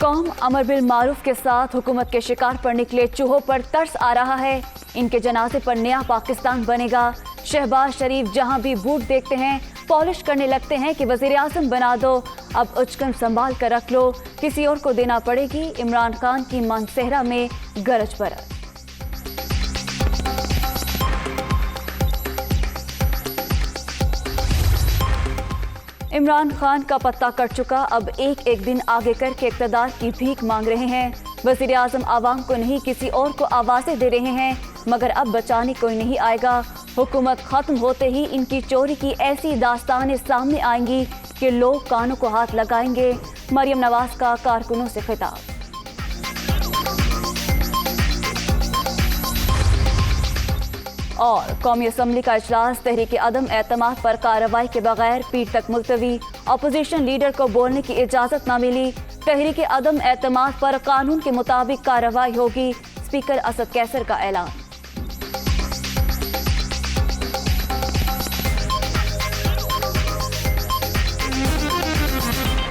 कौम अमर बिल मारूफ के साथ हुकूमत के शिकार पर निकले चूहों पर तरस आ रहा है। इनके जनाजे पर नया पाकिस्तान बनेगा। शहबाज शरीफ जहां भी बूट देखते हैं पॉलिश करने लगते हैं कि वजीर आज़म बना दो, अब उचकन संभाल कर रख लो, किसी और को देना पड़ेगी। इमरान खान की मानसेहरा में गरज बरस। इमरान खान का पत्ता कट चुका, अब एक एक दिन आगे करके इक़्तिदार की भीख मांग रहे हैं। वज़ीर आज़म आवाम को नहीं किसी और को आवाज़ें दे रहे हैं, मगर अब बचाने कोई नहीं आएगा। हुकूमत ख़त्म होते ही इनकी चोरी की ऐसी दास्तानें सामने आएंगी कि लोग कानों को हाथ लगाएंगे। मरियम नवाज का कारकुनों से खिताब। और कौमी असम्बली का इजलास तहरीक अदम एतमाद पर कार्रवाई के बगैर पीर तक मुलतवी। अपोजिशन लीडर को बोलने की इजाज़त न मिली। तहरीक अदम एतमाद पर कानून के मुताबिक कार्रवाई होगी। स्पीकर असद कैसर का ऐलान।